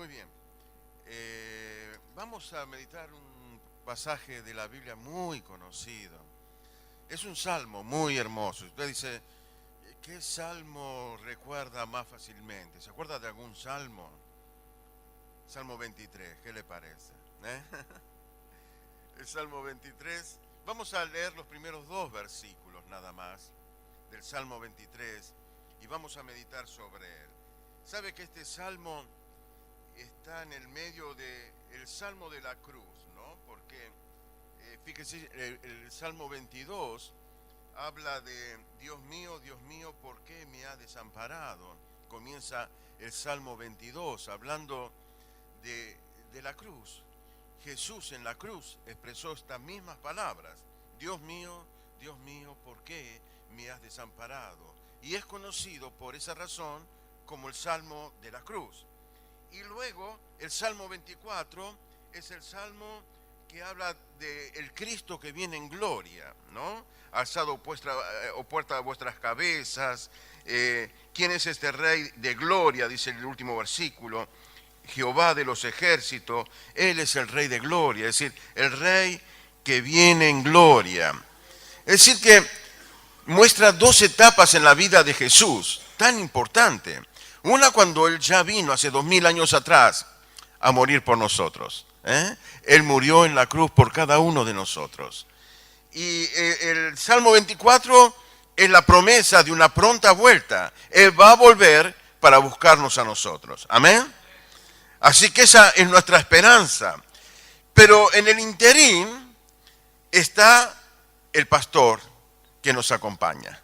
Muy bien. Vamos a meditar un pasaje de la Biblia muy conocido. Es un salmo muy hermoso. Usted dice, ¿qué salmo recuerda más fácilmente? ¿Se acuerda de algún salmo? Salmo 23, ¿qué le parece? ¿Eh? El Salmo 23. Vamos a leer los primeros dos versículos nada más del Salmo 23 y vamos a meditar sobre él. ¿Sabe que este salmo está en el medio del Salmo de la Cruz, ¿no? Porque, fíjese, el Salmo 22 habla de Dios mío, ¿por qué me ha desamparado? Comienza el Salmo 22 hablando de la cruz. Jesús en la cruz expresó estas mismas palabras. Dios mío, ¿por qué me has desamparado? Y es conocido por esa razón como el Salmo de la cruz. Y luego el Salmo 24 es el Salmo que habla del Cristo que viene en gloria, ¿no? Alzado puerta a vuestras cabezas. ¿Quién es este Rey de gloria? Dice el último versículo. Jehová de los ejércitos, Él es el Rey de gloria, es decir, el Rey que viene en gloria. Es decir, que muestra dos etapas en la vida de Jesús, tan importante. Una cuando Él ya vino hace 2000 años atrás a morir por nosotros. Él murió en la cruz por cada uno de nosotros. Y el Salmo 24 es la promesa de una pronta vuelta. Él va a volver para buscarnos a nosotros. Amén. Así que esa es nuestra esperanza. Pero en el interín está el pastor que nos acompaña.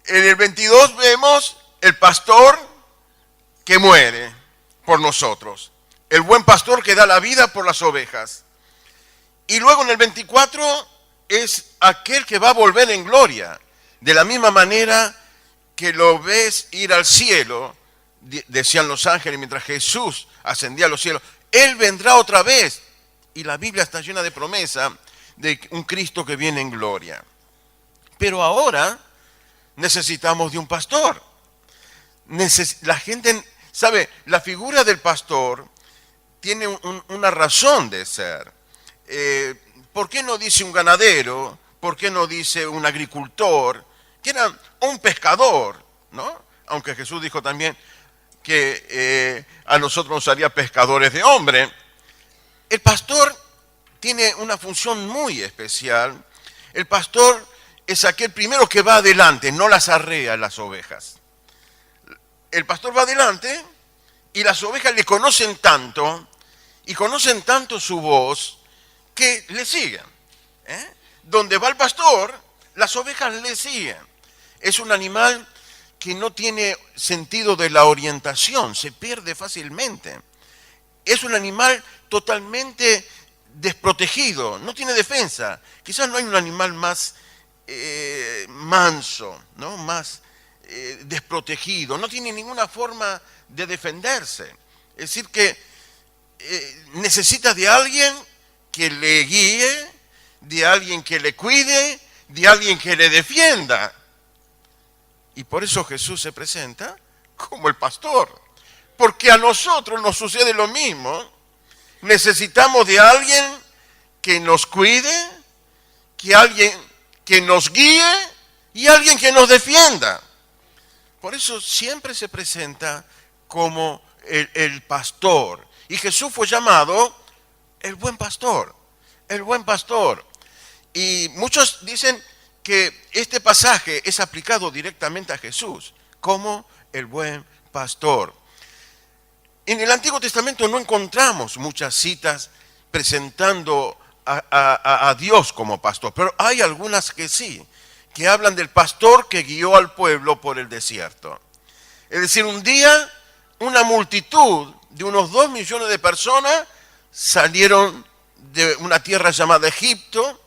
En el 22 vemos el pastor que muere por nosotros. El buen pastor que da la vida por las ovejas. Y luego en el 24 es aquel que va a volver en gloria. De la misma manera que lo ves ir al cielo, decían los ángeles, mientras Jesús ascendía a los cielos, Él vendrá otra vez. Y la Biblia está llena de promesa de un Cristo que viene en gloria. Pero ahora necesitamos de un pastor. La gente, ¿sabe? La figura del pastor tiene una razón de ser. ¿Por qué no dice un ganadero? ¿Por qué no dice un agricultor? Que era un pescador, ¿no? Aunque Jesús dijo también que a nosotros nos haría pescadores de hombre. El pastor tiene una función muy especial. El pastor es aquel primero que va adelante, no las arrea las ovejas. El pastor va adelante y las ovejas le conocen tanto y conocen tanto su voz que le siguen. Donde va el pastor, las ovejas le siguen. Es un animal que no tiene sentido de la orientación, se pierde fácilmente. Es un animal totalmente desprotegido, no tiene defensa. Quizás no hay un animal más manso, ¿no? Más desprotegido, no tiene ninguna forma de defenderse. Es decir, que necesita de alguien que le guíe, de alguien que le cuide, de alguien que le defienda. Y por eso Jesús se presenta como el pastor. Porque a nosotros nos sucede lo mismo. Necesitamos de alguien que nos cuide, que alguien que nos guíe y alguien que nos defienda. Por eso siempre se presenta como el pastor. Y Jesús fue llamado el buen pastor. El buen pastor. Y muchos dicen que este pasaje es aplicado directamente a Jesús como el buen pastor. En el Antiguo Testamento no encontramos muchas citas presentando a Dios como pastor, pero hay algunas que sí, que hablan del pastor que guió al pueblo por el desierto. Es decir, un día una multitud de unos 2 millones de personas salieron de una tierra llamada Egipto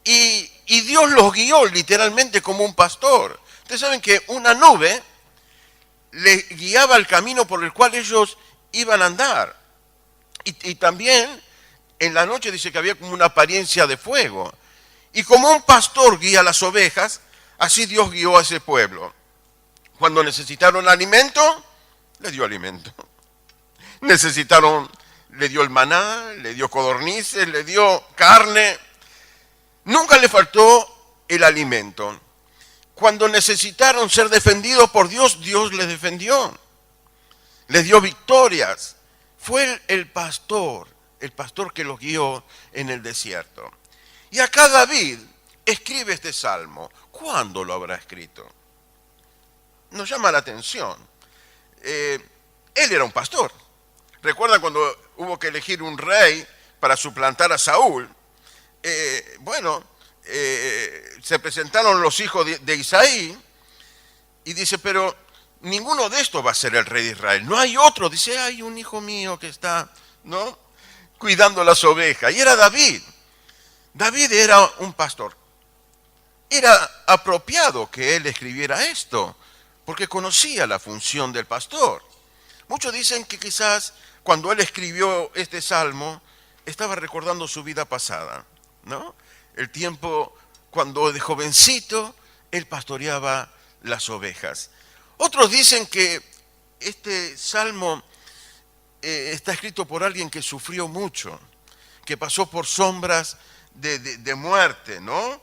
y Dios los guió literalmente como un pastor. Ustedes saben que una nube les guiaba el camino por el cual ellos iban a andar. Y también en la noche dice que había como una apariencia de fuego. Y como un pastor guía a las ovejas, así Dios guió a ese pueblo. Cuando necesitaron alimento, les dio alimento. necesitaron, le dio el maná, le dio codornices, le dio carne. Nunca le faltó el alimento. Cuando necesitaron ser defendidos por Dios, Dios les defendió. Les dio victorias. Fue el pastor que los guió en el desierto. Y acá David escribe este salmo. ¿Cuándo lo habrá escrito? Nos llama la atención. Él era un pastor. ¿Recuerdan cuando hubo que elegir un rey para suplantar a Saúl? Se presentaron los hijos de Isaí y dice, pero ninguno de estos va a ser el rey de Israel. No hay otro. Dice, hay un hijo mío que está, ¿no?, cuidando las ovejas. Y era David. David era un pastor. Era apropiado que él escribiera esto, porque conocía la función del pastor. Muchos dicen que quizás cuando él escribió este salmo, estaba recordando su vida pasada, ¿no? El tiempo cuando de jovencito él pastoreaba las ovejas. Otros dicen que este salmo está escrito por alguien que sufrió mucho, que pasó por sombras de muerte, ¿no?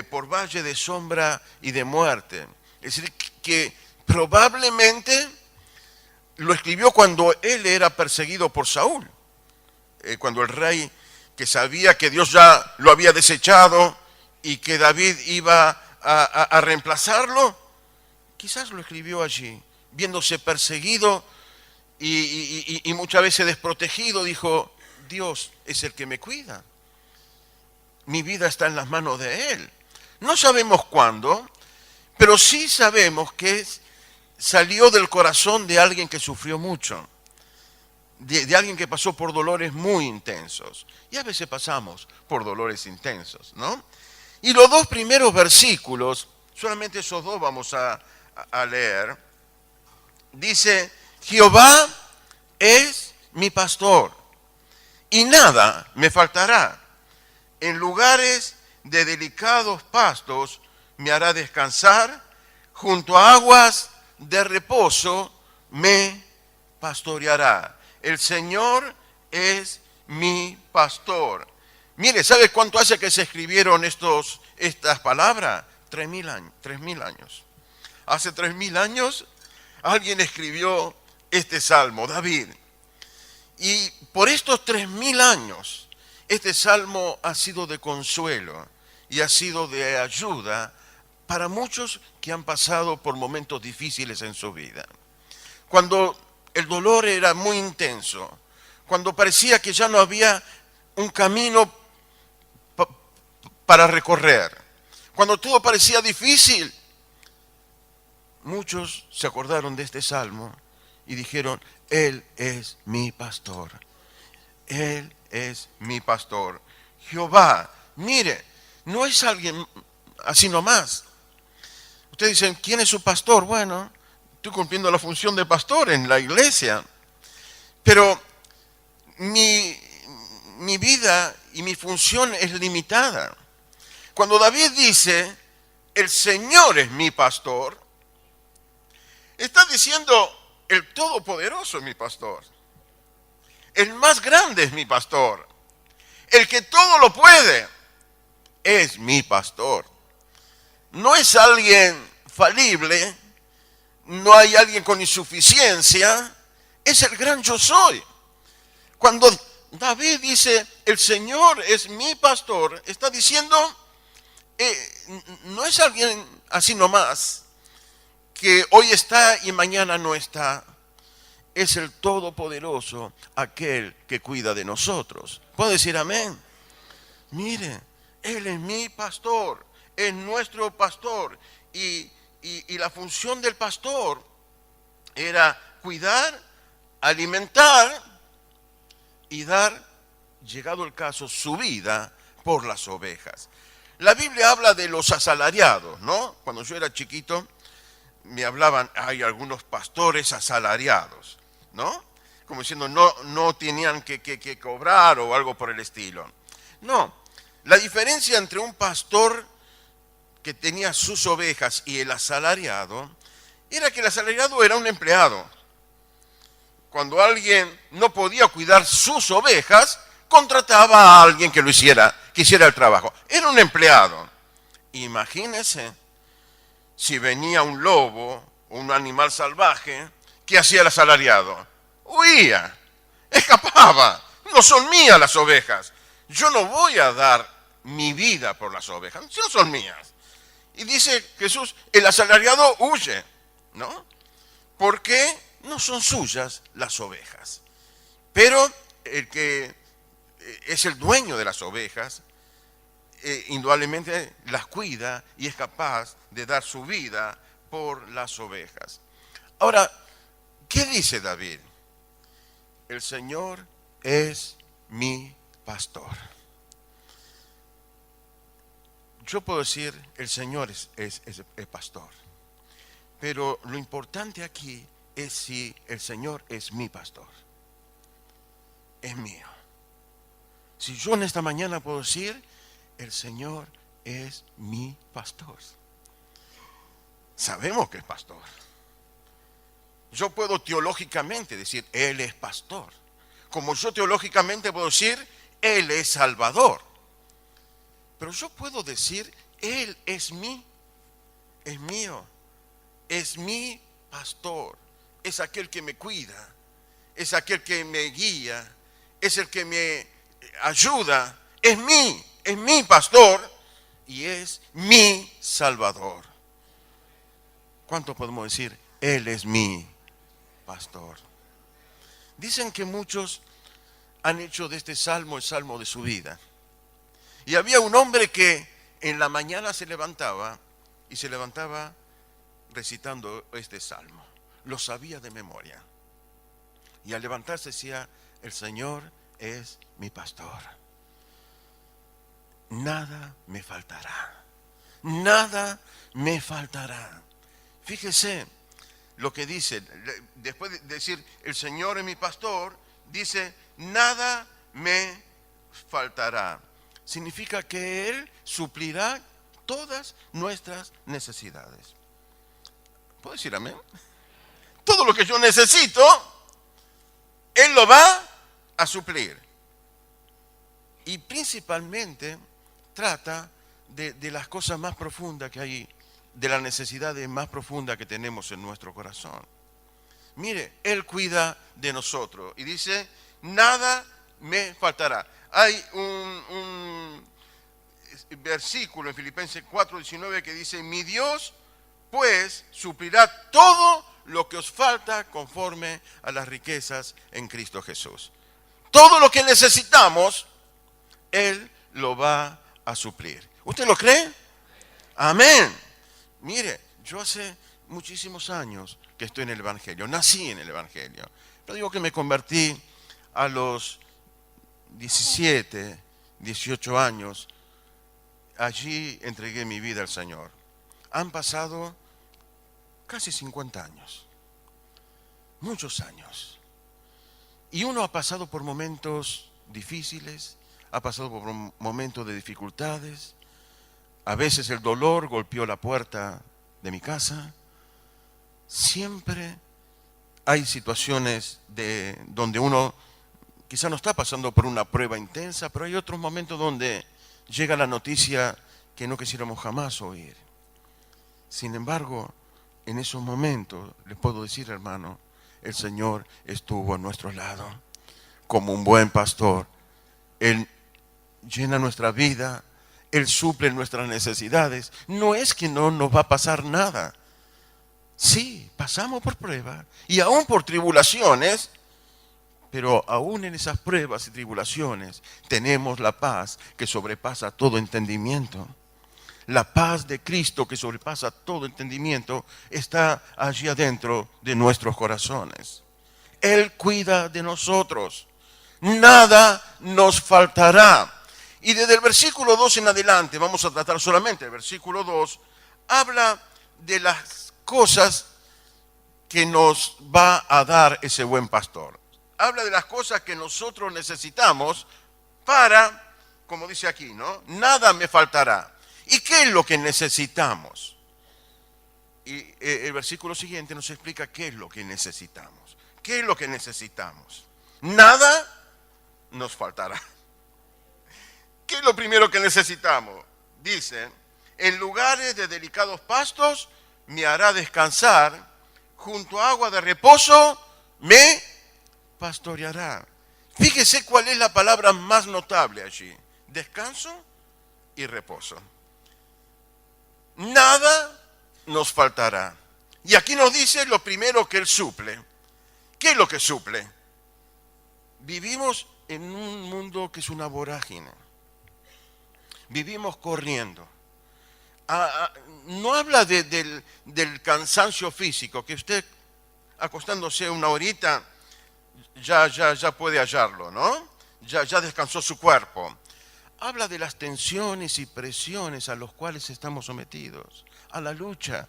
Por valle de sombra y de muerte. Es decir, que probablemente lo escribió cuando él era perseguido por Saúl, cuando el rey, que sabía que Dios ya lo había desechado y que David iba a reemplazarlo, quizás lo escribió allí, viéndose perseguido y muchas veces desprotegido, dijo, Dios es el que me cuida. Mi vida está en las manos de Él. No sabemos cuándo, pero sí sabemos que salió del corazón de alguien que sufrió mucho, de alguien que pasó por dolores muy intensos. Y a veces pasamos por dolores intensos, ¿no? Y los dos primeros versículos, solamente esos dos vamos a leer, dice, Jehová es mi pastor y nada me faltará. En lugares de delicados pastos me hará descansar, junto a aguas de reposo me pastoreará. El Señor es mi pastor. Mire, ¿sabe cuánto hace que se escribieron estas palabras? 3.000 años. Hace 3.000 años alguien escribió este salmo, David. Y por estos 3.000 años, este salmo ha sido de consuelo y ha sido de ayuda para muchos que han pasado por momentos difíciles en su vida. Cuando el dolor era muy intenso, cuando parecía que ya no había un camino para recorrer, cuando todo parecía difícil, muchos se acordaron de este salmo y dijeron, Él es mi pastor. Él es mi pastor. Jehová, mire, no es alguien así nomás. Ustedes dicen, ¿quién es su pastor? Bueno, estoy cumpliendo la función de pastor en la iglesia. Pero mi vida y mi función es limitada. Cuando David dice, el Señor es mi pastor, está diciendo, el Todopoderoso es mi pastor. El más grande es mi pastor. El que todo lo puede es mi pastor. No es alguien falible, no hay alguien con insuficiencia, es el gran yo soy. Cuando David dice, el Señor es mi pastor, está diciendo, no es alguien así nomás, que hoy está y mañana no está. Es el Todopoderoso, aquel que cuida de nosotros. ¿Puedo decir amén? Mire, Él es mi pastor, es nuestro pastor. Y la función del pastor era cuidar, alimentar y dar, llegado el caso, su vida por las ovejas. La Biblia habla de los asalariados, ¿no? Cuando yo era chiquito, me hablaban, hay algunos pastores asalariados, ¿no? Como diciendo, no tenían que cobrar o algo por el estilo. No, la diferencia entre un pastor que tenía sus ovejas y el asalariado, era que el asalariado era un empleado. cuando alguien no podía cuidar sus ovejas, contrataba a alguien que que hiciera el trabajo. Era un empleado. Imagínense si venía un lobo, un animal salvaje, ¿qué hacía el asalariado? Huía, escapaba. No son mías las ovejas. Yo no voy a dar mi vida por las ovejas, no son mías. Y dice Jesús, el asalariado huye, ¿no? Porque no son suyas las ovejas. Pero el que es el dueño de las ovejas, indudablemente las cuida y es capaz de dar su vida por las ovejas. Ahora, ¿qué dice David? El Señor es mi pastor. Yo puedo decir, el Señor es pastor. Pero lo importante aquí es si el Señor es mi pastor. Es mío. Si yo en esta mañana puedo decir, el Señor es mi pastor. Sabemos que es pastor. Yo puedo teológicamente decir, Él es pastor. Como yo teológicamente puedo decir, Él es salvador. Pero yo puedo decir, Él es mío, es mi pastor, es aquel que me cuida, es aquel que me guía, es el que me ayuda, es mi pastor y es mi salvador. ¿Cuánto podemos decir? Él es mi pastor. Dicen que muchos han hecho de este salmo el salmo de su vida. Y había un hombre que en la mañana se levantaba recitando este salmo. Lo sabía de memoria. Y al levantarse decía, el Señor es mi pastor. Nada me faltará. Nada me faltará. Fíjese lo que dice, después de decir, el Señor es mi pastor, dice, nada me faltará. Significa que Él suplirá todas nuestras necesidades. ¿Puedo decir amén? Todo lo que yo necesito, Él lo va a suplir. Y principalmente trata de las cosas más profundas que hay, de las necesidades más profundas que tenemos en nuestro corazón. Mire, Él cuida de nosotros y dice, nada me faltará. Hay un versículo en Filipenses 4:19 que dice, mi Dios pues suplirá todo lo que os falta conforme a las riquezas en Cristo Jesús. Todo lo que necesitamos, Él lo va a suplir. ¿Usted lo cree? Amén. Mire, yo hace muchísimos años que estoy en el Evangelio, nací en el Evangelio. Pero digo que me convertí a los 17, 18 años. Allí entregué mi vida al Señor. Han pasado casi 50 años, muchos años. Y uno ha pasado por momentos difíciles, ha pasado por momentos de dificultades. A veces el dolor golpeó la puerta de mi casa. Siempre hay situaciones donde uno quizá no está pasando por una prueba intensa, pero hay otros momentos donde llega la noticia que no quisiéramos jamás oír. Sin embargo, en esos momentos, les puedo decir, hermano, el Señor estuvo a nuestro lado como un buen pastor. Él llena nuestra vida, Él suple nuestras necesidades. No es que no nos va a pasar nada. Sí, pasamos por pruebas y aún por tribulaciones, pero aún en esas pruebas y tribulaciones tenemos la paz que sobrepasa todo entendimiento. La paz de Cristo que sobrepasa todo entendimiento está allí adentro de nuestros corazones. Él cuida de nosotros. Nada nos faltará. Y desde el versículo 2 en adelante, vamos a tratar solamente el versículo 2, habla de las cosas que nos va a dar ese buen pastor. Habla de las cosas que nosotros necesitamos para, como dice aquí, ¿no? Nada me faltará. ¿Y qué es lo que necesitamos? Y el versículo siguiente nos explica qué es lo que necesitamos. ¿Qué es lo que necesitamos? Nada nos faltará. ¿Qué es lo primero que necesitamos? Dice, en lugares de delicados pastos me hará descansar, junto a agua de reposo me pastoreará. Fíjese cuál es la palabra más notable allí. Descanso y reposo. Nada nos faltará. Y aquí nos dice lo primero que Él suple. ¿Qué es lo que suple? Vivimos en un mundo que es una vorágine. Vivimos corriendo. No habla del cansancio físico, que usted acostándose una horita ya puede hallarlo, ¿no? Ya descansó su cuerpo. Habla de las tensiones y presiones a los cuales estamos sometidos, a la lucha,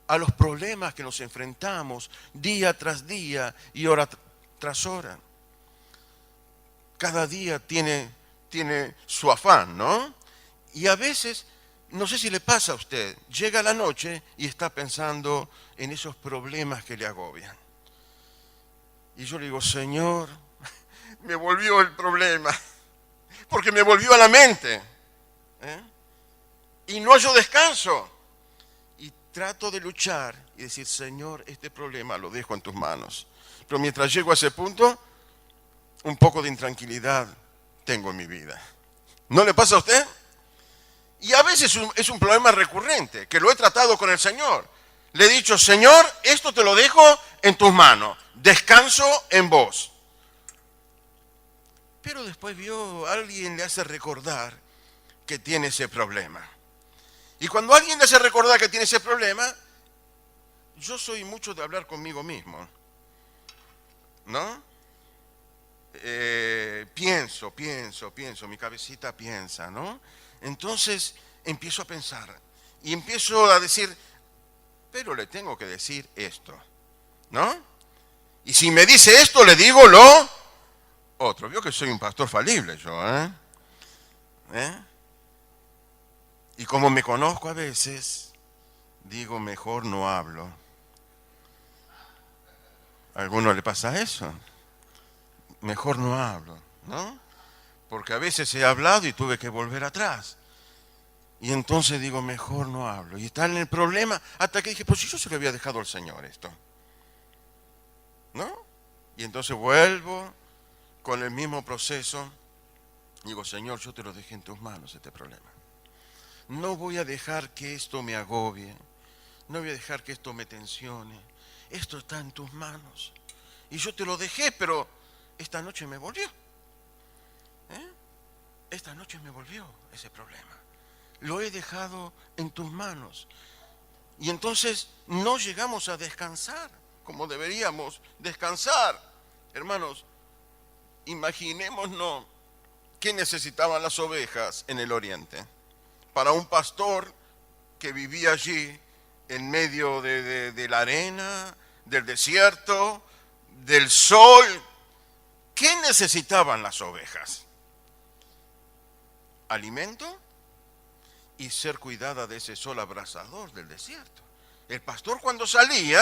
a los problemas que nos enfrentamos día tras día y hora tras hora. Cada día tiene su afán, ¿no? Y a veces, no sé si le pasa a usted, llega la noche y está pensando en esos problemas que le agobian. Y yo le digo, Señor, me volvió el problema, porque me volvió a la mente. Y no hallo descanso. Y trato de luchar y decir, Señor, este problema lo dejo en tus manos. Pero mientras llego a ese punto, un poco de intranquilidad tengo en mi vida. ¿No le pasa a usted? Y a veces es un problema recurrente, que lo he tratado con el Señor. Le he dicho, Señor, esto te lo dejo en tus manos, descanso en vos. Pero después alguien le hace recordar que tiene ese problema. Y cuando alguien le hace recordar que tiene ese problema, yo soy mucho de hablar conmigo mismo, ¿no? Pienso, mi cabecita piensa, ¿no? Entonces empiezo a pensar y empiezo a decir, pero le tengo que decir esto, ¿no? Y si me dice esto, le digo lo otro. Veo que soy un pastor falible yo, Y como me conozco a veces, digo, mejor no hablo. ¿A alguno le pasa eso? Mejor no hablo, ¿no? Porque a veces he hablado y tuve que volver atrás. Y entonces digo, mejor no hablo. Y está en el problema hasta que dije, pues si yo se lo había dejado al Señor esto, ¿no? Y entonces vuelvo con el mismo proceso. Digo, Señor, yo te lo dejé en tus manos este problema. No voy a dejar que esto me agobie. No voy a dejar que esto me tensione. Esto está en tus manos. Y yo te lo dejé, pero esta noche me volvió. Esta noche me volvió ese problema. Lo he dejado en tus manos. Y entonces no llegamos a descansar como deberíamos descansar. Hermanos, imaginémonos qué necesitaban las ovejas en el oriente. Para un pastor que vivía allí en medio de la arena, del desierto, del sol, ¿qué necesitaban las ovejas? Alimento y ser cuidada de ese sol abrasador del desierto. El pastor cuando salía,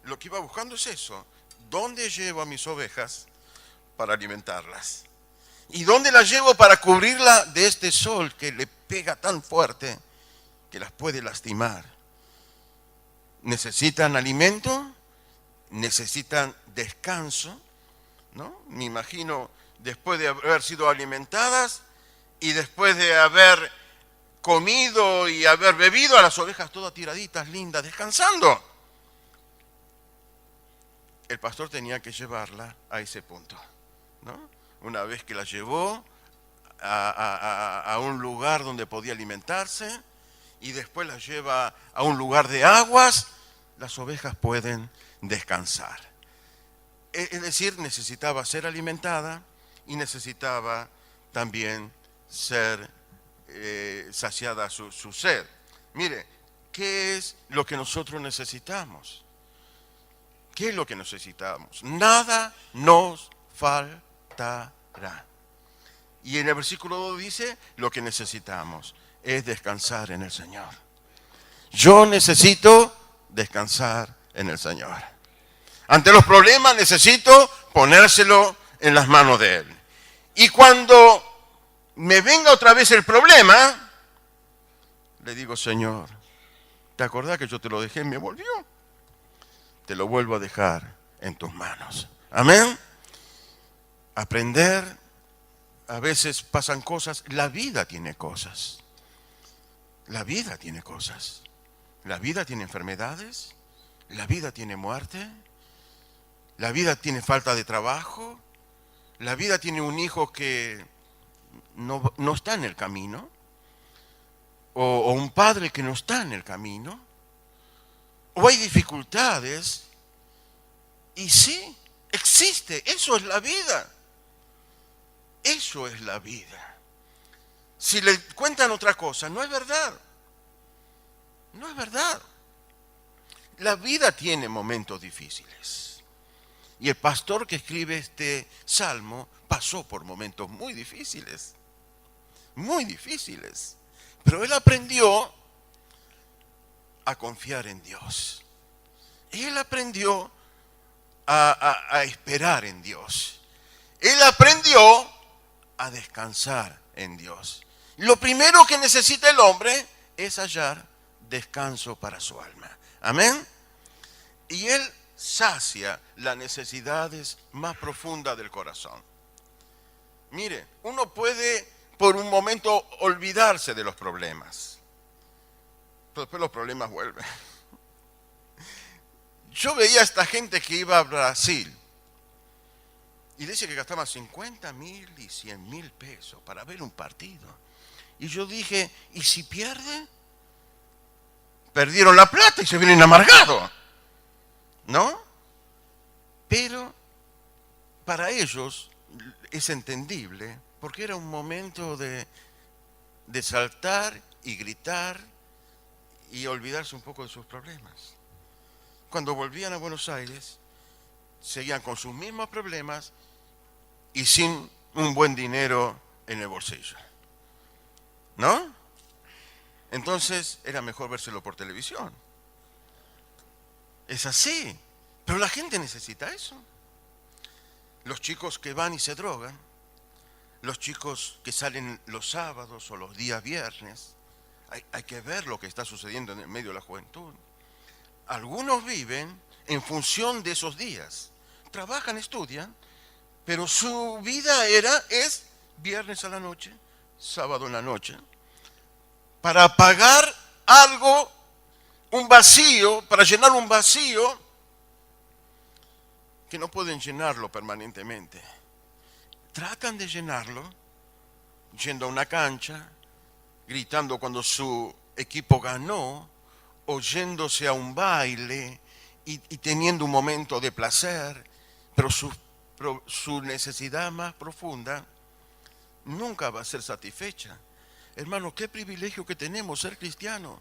lo que iba buscando es eso. ¿Dónde llevo a mis ovejas para alimentarlas? ¿Y dónde las llevo para cubrirla de este sol que le pega tan fuerte que las puede lastimar? ¿Necesitan alimento? ¿Necesitan descanso? ¿No? Me imagino después de haber sido alimentadas y después de haber comido y haber bebido, a las ovejas todas tiraditas, lindas, descansando. El pastor tenía que llevarla a ese punto, ¿no? Una vez que la llevó a un lugar donde podía alimentarse y después la lleva a un lugar de aguas, las ovejas pueden descansar. Es decir, necesitaba ser alimentada y necesitaba también ser saciada su sed. Mire, ¿qué es lo que nosotros necesitamos? ¿Qué es lo que necesitamos? Nada nos faltará. Y en el versículo 2 dice, lo que necesitamos es descansar en el Señor. Yo necesito descansar en el Señor. Ante los problemas necesito ponérselo en las manos de Él. Y cuando me venga otra vez el problema, le digo, Señor, ¿te acordás que yo te lo dejé y me volvió? Te lo vuelvo a dejar en tus manos. Amén. Aprender, a veces pasan cosas, la vida tiene cosas. La vida tiene cosas. La vida tiene enfermedades, la vida tiene muerte, la vida tiene falta de trabajo, la vida tiene un hijo que no está en el camino, o un padre que no está en el camino, o hay dificultades, y sí, existe, eso es la vida, eso es la vida. Si le cuentan otra cosa, no es verdad, no es verdad. La vida tiene momentos difíciles, y el pastor que escribe este salmo pasó por momentos muy difíciles, pero él aprendió a confiar en Dios. Él aprendió a esperar en Dios. Él aprendió a descansar en Dios. Lo primero que necesita el hombre es hallar descanso para su alma. Amén. Y él sacia las necesidades más profundas del corazón. Mire, uno puede por un momento olvidarse de los problemas, pero después los problemas vuelven. Yo veía a esta gente que iba a Brasil y dice que gastaba 50.000 y 100.000 pesos para ver un partido. Y yo dije, ¿y si pierde? Perdieron la plata y se vienen amargados, ¿no? Pero para ellos es entendible, porque era un momento de saltar y gritar y olvidarse un poco de sus problemas. Cuando volvían a Buenos Aires, seguían con sus mismos problemas y sin un buen dinero en el bolsillo, ¿no? Entonces era mejor vérselo por televisión. Es así, pero la gente necesita eso. Los chicos que van y se drogan, los chicos que salen los sábados o los días viernes, hay que ver lo que está sucediendo en el medio de la juventud. Algunos viven en función de esos días. Trabajan, estudian, pero su vida es viernes a la noche, sábado en la noche, para pagar algo, un vacío, para llenar un vacío que no pueden llenarlo permanentemente. Tratan de llenarlo yendo a una cancha, gritando cuando su equipo ganó, o yéndose a un baile y teniendo un momento de placer, pero su necesidad más profunda nunca va a ser satisfecha. Hermano, qué privilegio que tenemos ser cristianos.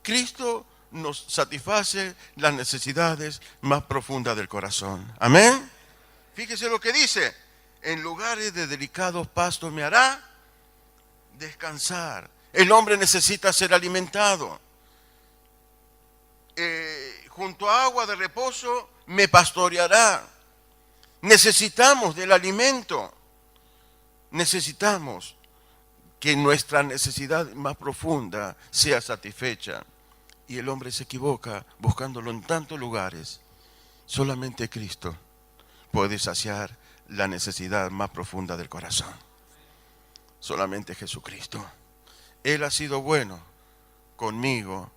Cristo nos satisface las necesidades más profundas del corazón. Amén. Fíjese lo que dice. En lugares de delicados pastos me hará descansar. El hombre necesita ser alimentado. Junto a agua de reposo me pastoreará. Necesitamos del alimento. Necesitamos que nuestra necesidad más profunda sea satisfecha. Y el hombre se equivoca buscándolo en tantos lugares. Solamente Cristo puede saciar la necesidad más profunda del corazón. Solamente Jesucristo. Él ha sido bueno conmigo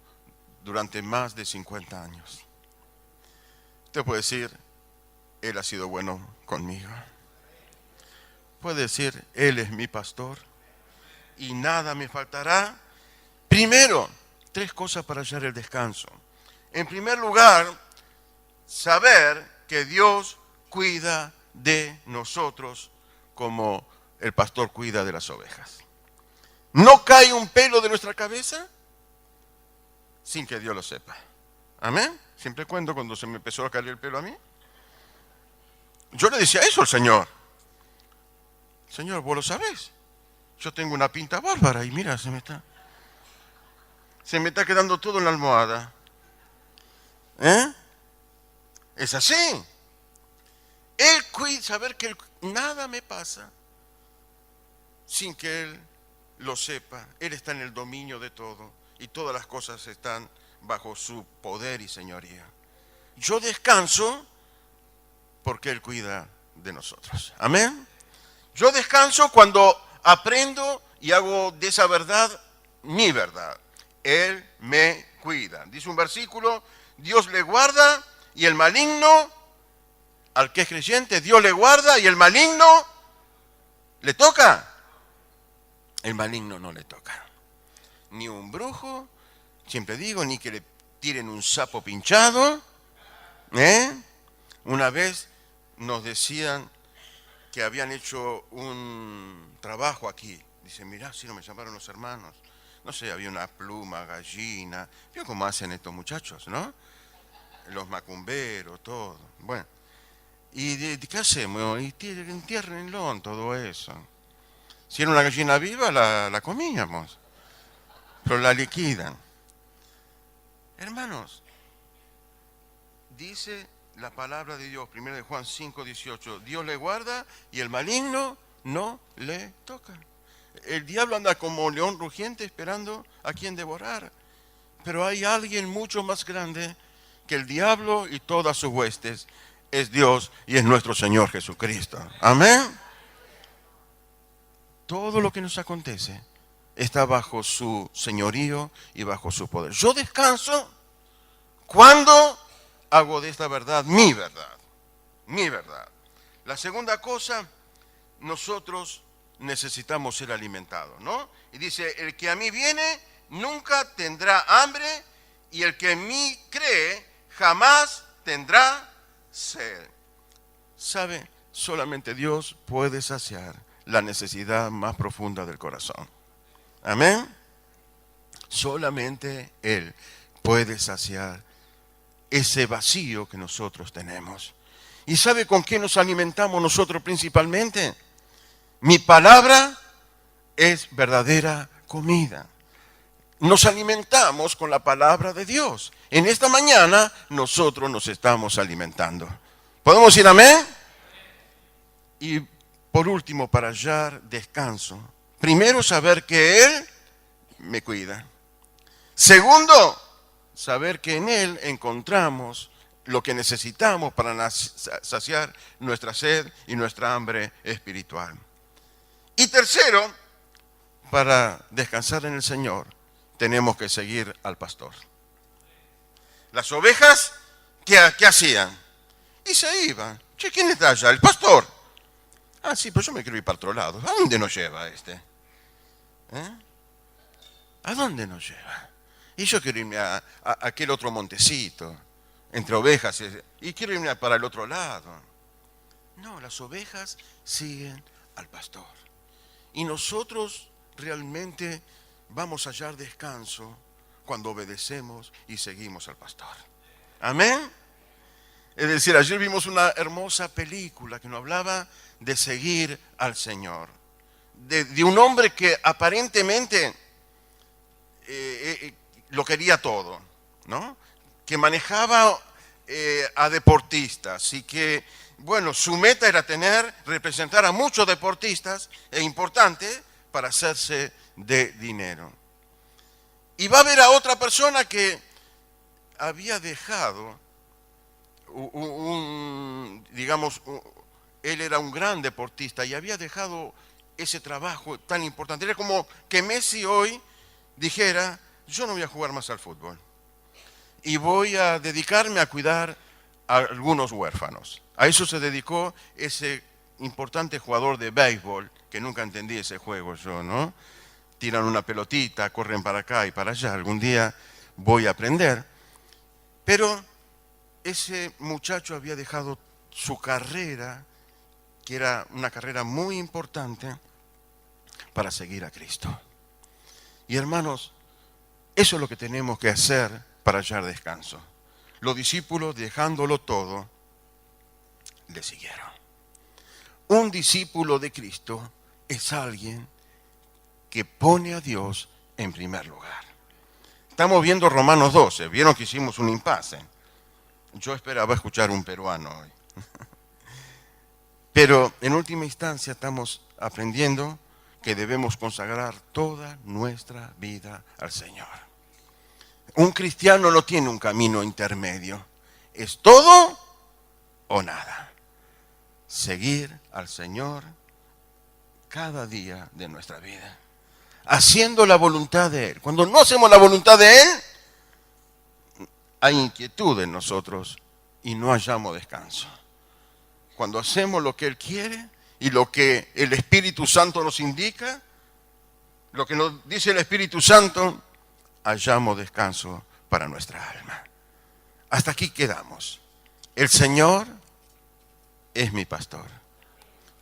durante más de 50 años. Usted puede decir, Él ha sido bueno conmigo. Puede decir, Él es mi pastor y nada me faltará. Primero, 3 cosas para hallar el descanso. En primer lugar, saber que Dios cuida de nosotros como el pastor cuida de las ovejas. No cae un pelo de nuestra cabeza sin que Dios lo sepa. Amén. Siempre cuando se me empezó a caer el pelo a mí, yo le decía eso al Señor. Señor, vos lo sabés. Yo tengo una pinta bárbara y mira, se me está quedando todo en la almohada. Es así. Él cuida, saber que nada me pasa sin que Él lo sepa. Él está en el dominio de todo y todas las cosas están bajo su poder y señoría. Yo descanso porque Él cuida de nosotros. Amén. Yo descanso cuando aprendo y hago de esa verdad mi verdad. Él me cuida. Dice un versículo, Dios le guarda y el maligno, al que es creyente, Dios le guarda y el maligno le toca. El maligno no le toca. Ni un brujo, siempre digo, ni que le tiren un sapo pinchado. Una vez nos decían que habían hecho un trabajo aquí. Dice, mirá, si no me llamaron los hermanos. No sé, había una pluma, gallina. Vio cómo hacen estos muchachos, ¿no? Los macumberos, todo. Bueno, ¿y qué hacemos? Y entiérrenlo, todo eso. Si era una gallina viva, la comíamos. Pero la liquidan. Hermanos, dice la palabra de Dios, 1 de Juan 5:18, Dios le guarda y el maligno no le toca. El diablo anda como león rugiente esperando a quien devorar. Pero hay alguien mucho más grande que el diablo y todas sus huestes. Es Dios y es nuestro Señor Jesucristo. Amén. Todo lo que nos acontece está bajo su señorío y bajo su poder. Yo descanso cuando hago de esta verdad mi verdad. Mi verdad. La segunda cosa, nosotros necesitamos ser alimentados, ¿no? Y dice, el que a mí viene nunca tendrá hambre y el que en mí cree jamás tendrá sed. ¿Sabe? Solamente Dios puede saciar la necesidad más profunda del corazón. Amén. Solamente Él puede saciar ese vacío que nosotros tenemos. ¿Y sabe con qué nos alimentamos nosotros principalmente? Mi palabra es verdadera comida. Nos alimentamos con la palabra de Dios. En esta mañana nosotros nos estamos alimentando. ¿Podemos decir amén? Y por último, para hallar descanso. Primero, saber que Él me cuida. Segundo, saber que en Él encontramos lo que necesitamos para saciar nuestra sed y nuestra hambre espiritual. Y tercero, para descansar en el Señor, tenemos que seguir al pastor. Las ovejas, ¿qué hacían? Y se iban. Che, ¿quién está allá? El pastor. Ah, sí, pero yo me quiero ir para otro lado. ¿A dónde nos lleva este? ¿A dónde nos lleva? Y yo quiero irme a aquel otro montecito, entre ovejas, y quiero irme para el otro lado. No, las ovejas siguen al pastor. Y nosotros realmente vamos a hallar descanso cuando obedecemos y seguimos al pastor. Amén. Es decir, ayer vimos una hermosa película que nos hablaba de seguir al Señor. De un hombre que aparentemente lo quería todo, ¿no? Que manejaba a deportistas y que, bueno, su meta era representar a muchos deportistas, es importante, para hacerse de dinero. Y va a haber a otra persona que había dejado él era un gran deportista y había dejado ese trabajo tan importante. Era como que Messi hoy dijera, yo no voy a jugar más al fútbol y voy a dedicarme a cuidar a algunos huérfanos. A eso se dedicó ese importante jugador de béisbol, que nunca entendí ese juego yo, ¿no? Tiran una pelotita, corren para acá y para allá. Algún día voy a aprender. Pero ese muchacho había dejado su carrera, que era una carrera muy importante, para seguir a Cristo. Y hermanos, eso es lo que tenemos que hacer para hallar descanso. Los discípulos, dejándolo todo, le siguieron. Un discípulo de Cristo es alguien que pone a Dios en primer lugar. Estamos viendo Romanos 12. Vieron que hicimos un impasse. Yo esperaba escuchar un peruano hoy. Pero en última instancia estamos aprendiendo que debemos consagrar toda nuestra vida al Señor. Un cristiano no tiene un camino intermedio. Es todo o nada. Seguir al Señor cada día de nuestra vida, haciendo la voluntad de Él. Cuando no hacemos la voluntad de Él, hay inquietud en nosotros y no hallamos descanso. Cuando hacemos lo que Él quiere y lo que el Espíritu Santo nos indica, lo que nos dice el Espíritu Santo, hallamos descanso para nuestra alma. Hasta aquí quedamos. El Señor es mi pastor.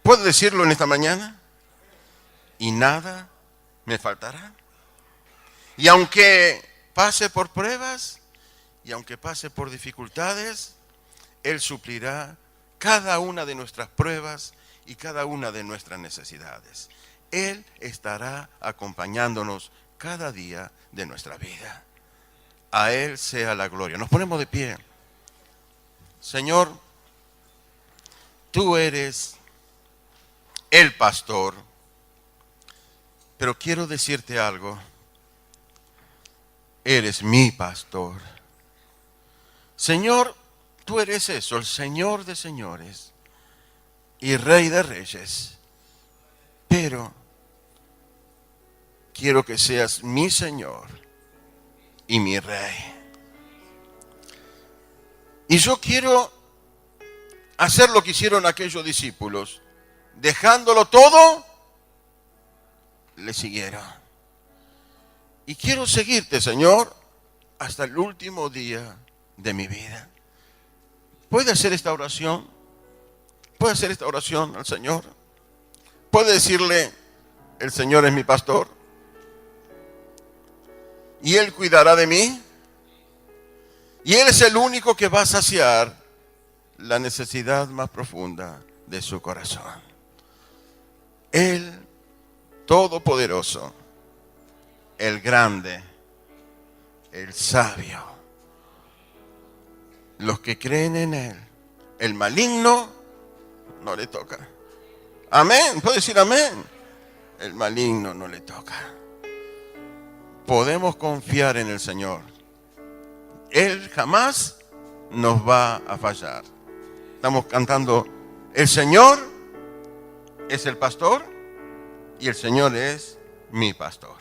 ¿Puedo decirlo en esta mañana? Y nada me faltará. Y aunque pase por pruebas y aunque pase por dificultades, Él suplirá cada una de nuestras pruebas y cada una de nuestras necesidades. Él estará acompañándonos cada día de nuestra vida. A Él sea la gloria. Nos ponemos de pie. Señor, tú eres el pastor, pero quiero decirte algo. Eres mi pastor. Señor, tú eres eso, el Señor de señores y Rey de reyes. Pero quiero que seas mi Señor y mi Rey. Y yo quiero hacer lo que hicieron aquellos discípulos. Dejándolo todo, le siguieron. Y quiero seguirte, Señor, hasta el último día de mi vida. ¿Puede hacer esta oración? ¿Puede hacer esta oración al Señor? ¿Puede decirle, el Señor es mi pastor y Él cuidará de mí? Y Él es el único que va a saciar la necesidad más profunda de su corazón. El Todopoderoso, el grande, el sabio. Los que creen en Él, el maligno no le toca. Amén. ¿Puedo decir amén? El maligno no le toca. Podemos confiar en el Señor. Él jamás nos va a fallar. Estamos cantando, el Señor es el pastor y el Señor es mi pastor.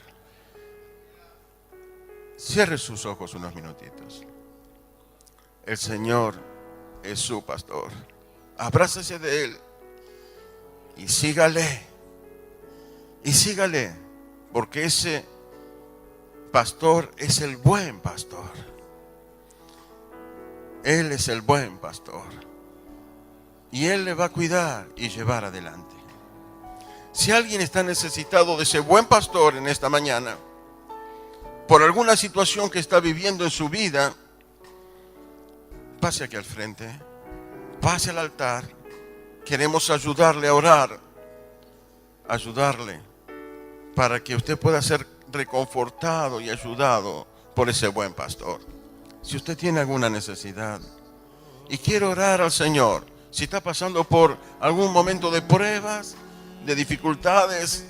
Cierre sus ojos unos minutitos. El Señor es su pastor. Abrácese de Él y sígale. Y sígale, porque ese pastor es el buen pastor. Él es el buen pastor. Y Él le va a cuidar y llevar adelante. Si alguien está necesitado de ese buen pastor en esta mañana, por alguna situación que está viviendo en su vida, pase aquí al frente, pase al altar. Queremos ayudarle a orar, ayudarle para que usted pueda ser reconfortado y ayudado por ese buen pastor. Si usted tiene alguna necesidad y quiere orar al Señor, si está pasando por algún momento de pruebas, de dificultades,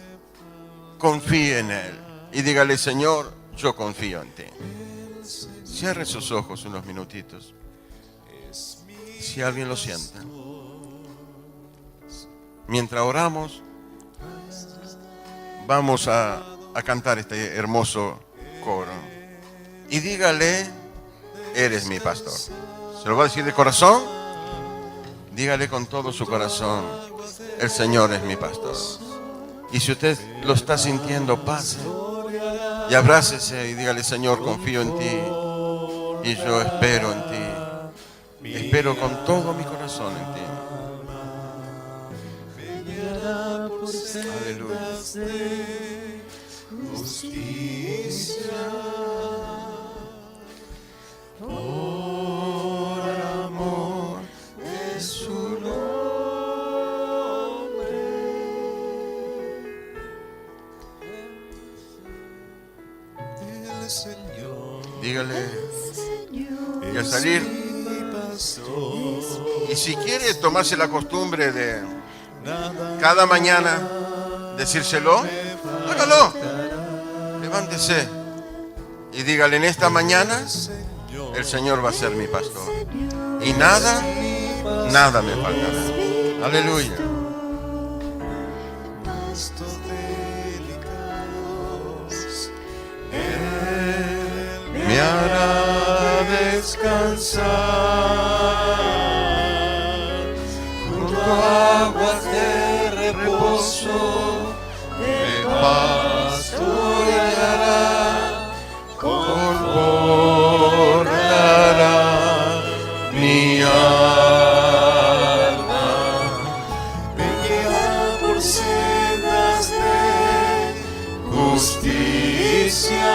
confíe en Él y dígale, Señor, yo confío en ti. Cierre sus ojos unos minutitos. Si alguien lo siente. Mientras oramos, vamos a cantar este hermoso coro. Y dígale, eres mi pastor. ¿Se lo va a decir de corazón? Dígale con todo su corazón, el Señor es mi pastor. Y si usted lo está sintiendo, pase y abrácese y dígale, Señor, confío en ti y yo espero en ti. Espero con todo mi corazón en ti. Aleluya. Justicia por amor de su nombre. El Señor, dígale, y al salir Y si quiere tomarse la costumbre de cada mañana decírselo, hágalo. Levántese y dígale: en esta mañana el Señor va a ser mi pastor y nada me faltará. Aleluya. Me hará descansar junto a aguas de reposo, me pastoreará, confortará mi alma, me guiará por sendas de justicia.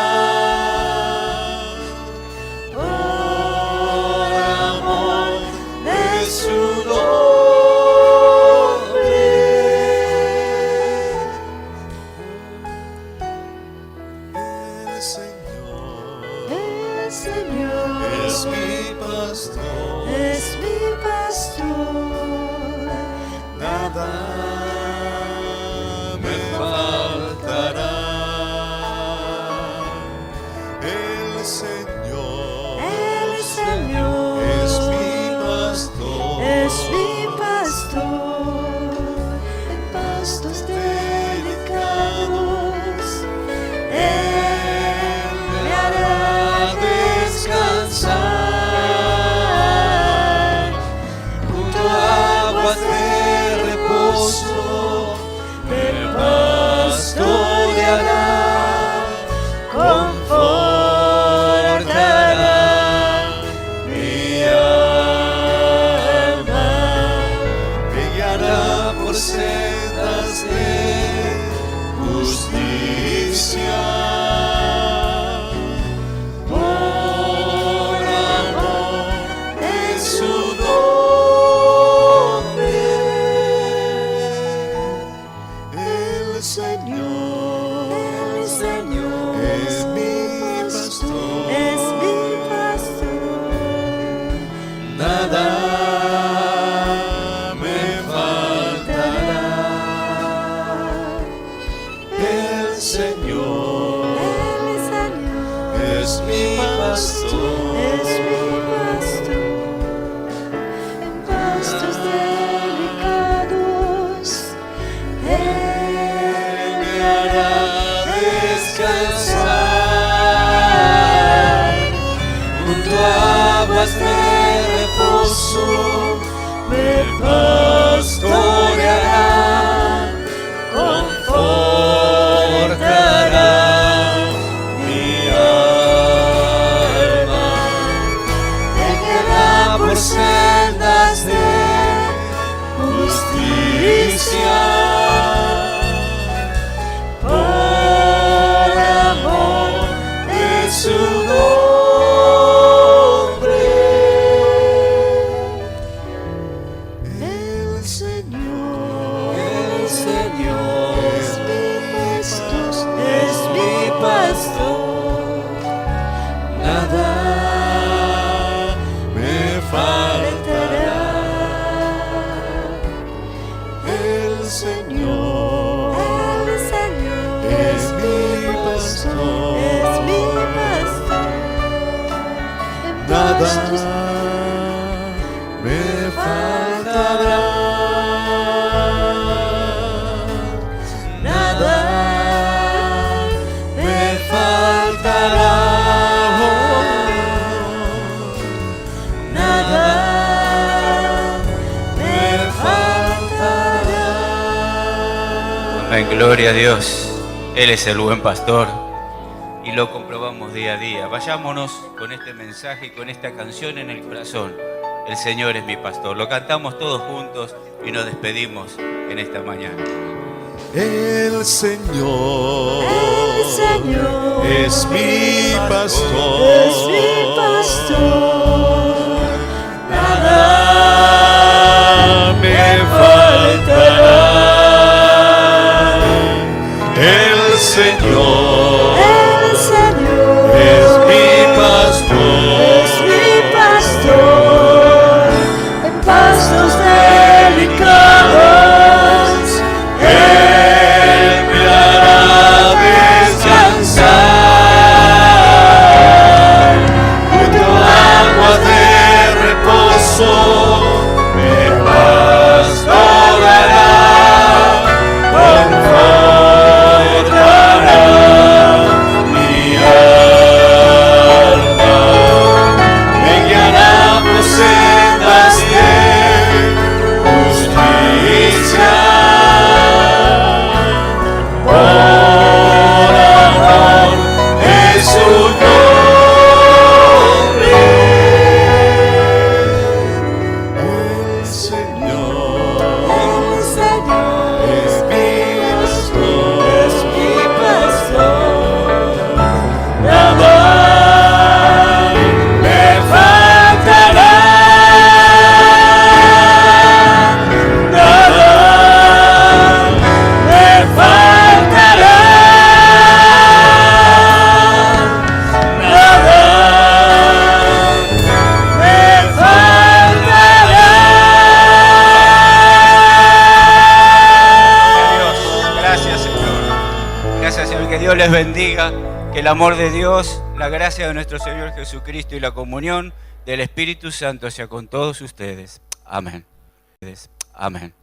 Gloria a Dios, Él es el buen pastor y lo comprobamos día a día. Vayámonos con este mensaje y con esta canción en el corazón. El Señor es mi pastor. Lo cantamos todos juntos y nos despedimos en esta mañana. El Señor es mi pastor, nada me faltará. El Señor es mi pastor, Dios les bendiga. Que el amor de Dios, la gracia de nuestro Señor Jesucristo y la comunión del Espíritu Santo sea con todos ustedes. Amén. Amén.